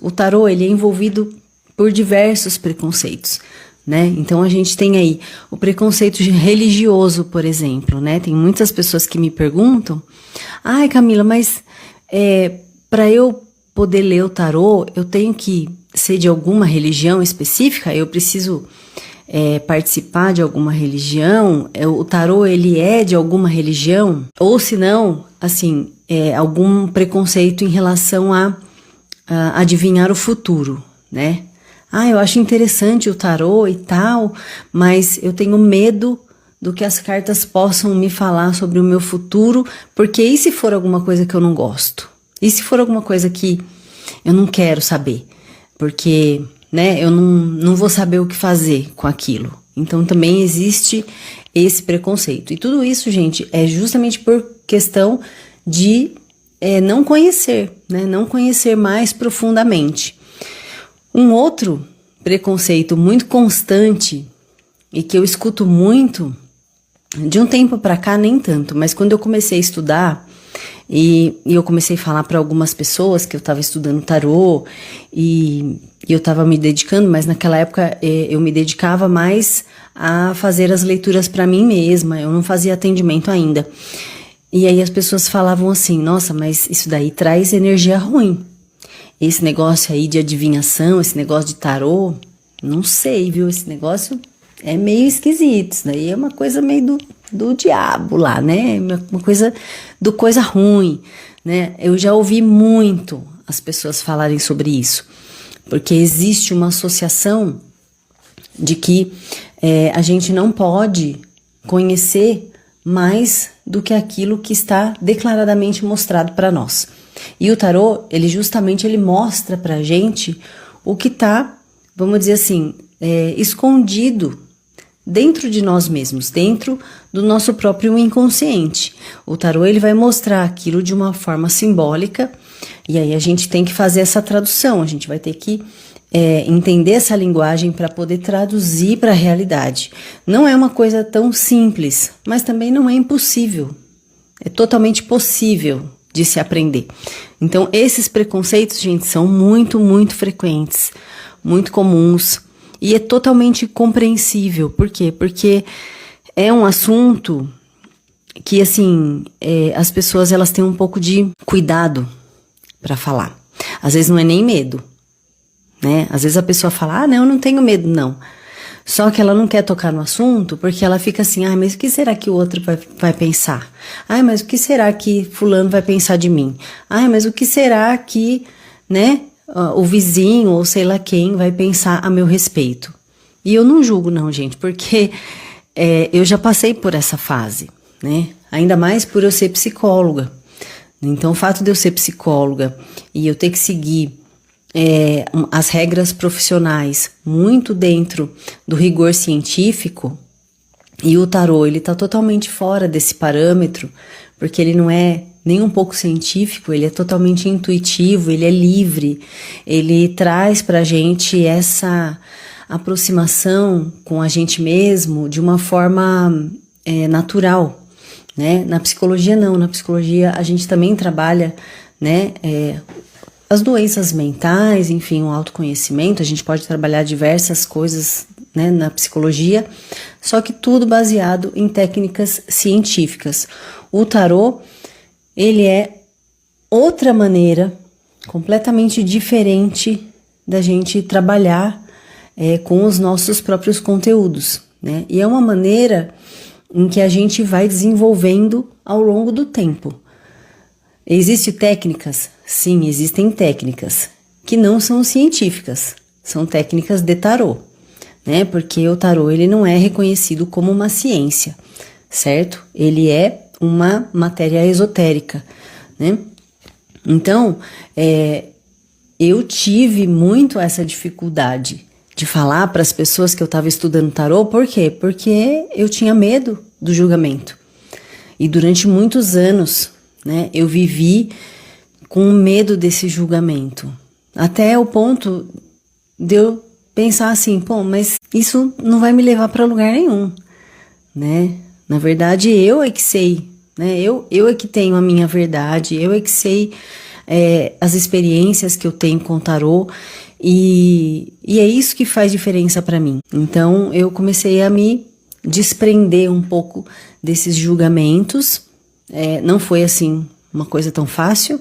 O tarô, ele é envolvido por diversos preconceitos, né? Então a gente tem aí o preconceito religioso, por exemplo, né? Tem muitas pessoas que me perguntam: ai, Camila, mas para eu poder ler o tarô, eu tenho que ser de alguma religião específica? Eu preciso participar de alguma religião? O tarô, ele é de alguma religião? Ou se não, assim, algum preconceito em relação a adivinhar o futuro, né? Ah, eu acho interessante o tarô e tal, mas eu tenho medo do que as cartas possam me falar sobre o meu futuro, porque e se for alguma coisa que eu não gosto? E se for alguma coisa que eu não quero saber? Porque, né, eu não vou saber o que fazer com aquilo. Então também existe esse preconceito. E tudo isso, gente, é justamente por questão de não conhecer, né? Não conhecer mais profundamente. Um outro preconceito muito constante e que eu escuto muito, de um tempo para cá nem tanto, mas quando eu comecei a estudar e eu comecei a falar para algumas pessoas que eu estava estudando tarô e eu estava me dedicando, mas naquela época eu me dedicava mais a fazer as leituras para mim mesma, eu não fazia atendimento ainda. E aí as pessoas falavam assim: nossa, mas isso daí traz energia ruim. Esse negócio aí de adivinhação, esse negócio de tarô, não sei, viu? Esse negócio é meio esquisito. Isso daí é uma coisa meio do diabo lá, né? Uma coisa coisa ruim, né? Eu já ouvi muito as pessoas falarem sobre isso. Porque existe uma associação de que a gente não pode conhecer mais do que aquilo que está declaradamente mostrado para nós. E o tarô, ele justamente mostra pra gente o que tá, vamos dizer assim, escondido dentro de nós mesmos, dentro do nosso próprio inconsciente. O tarô, ele vai mostrar aquilo de uma forma simbólica, e aí a gente tem que fazer essa tradução, a gente vai ter que entender essa linguagem para poder traduzir para a realidade. Não é uma coisa tão simples, mas também não é impossível. É totalmente possível de se aprender. Então, esses preconceitos, gente, são muito, muito frequentes, muito comuns, e é totalmente compreensível. Por quê? Porque é um assunto que, assim, as pessoas, elas têm um pouco de cuidado para falar. Às vezes não é nem medo, né? Às vezes a pessoa fala: ah, não, eu não tenho medo, não. Só que ela não quer tocar no assunto porque ela fica assim: ah, mas o que será que o outro vai pensar? Ah, mas o que será que fulano vai pensar de mim? Ah, mas o que será que, né, o vizinho ou sei lá quem vai pensar a meu respeito? E eu não julgo não, gente, porque eu já passei por essa fase, né? Ainda mais por eu ser psicóloga. Então, o fato de eu ser psicóloga e eu ter que seguir as regras profissionais muito dentro do rigor científico, e o tarô, ele tá totalmente fora desse parâmetro, porque ele não é nem um pouco científico, ele é totalmente intuitivo, ele é livre, ele traz pra gente essa aproximação com a gente mesmo de uma forma natural, né? Na psicologia não, na psicologia a gente também trabalha, né, as doenças mentais, enfim, o autoconhecimento. A gente pode trabalhar diversas coisas, né, na psicologia, só que tudo baseado em técnicas científicas. O tarô, ele é outra maneira completamente diferente da gente trabalhar com os nossos próprios conteúdos, né? E é uma maneira em que a gente vai desenvolvendo ao longo do tempo. Existem técnicas? Sim, existem técnicas que não são científicas, são técnicas de tarô, né? Porque o tarô, ele não é reconhecido como uma ciência, certo? Ele é uma matéria esotérica, né? Então, eu tive muito essa dificuldade de falar para as pessoas que eu estava estudando tarô. Por quê? Porque eu tinha medo do julgamento. E durante muitos anos, né, eu vivi com medo desse julgamento. Até o ponto de eu pensar assim: pô, mas isso não vai me levar para lugar nenhum, né? Na verdade, eu é que sei, né? Eu é que tenho a minha verdade, eu é que sei as experiências que eu tenho com o tarô, e é isso que faz diferença para mim. Então eu comecei a me desprender um pouco desses julgamentos. Não foi assim uma coisa tão fácil,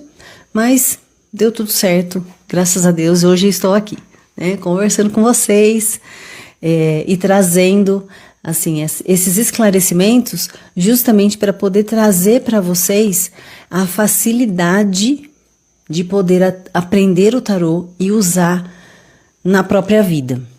mas deu tudo certo, graças a Deus. Hoje estou aqui, né, conversando com vocês e trazendo assim esses esclarecimentos, justamente para poder trazer para vocês a facilidade de poder aprender o tarô e usar na própria vida.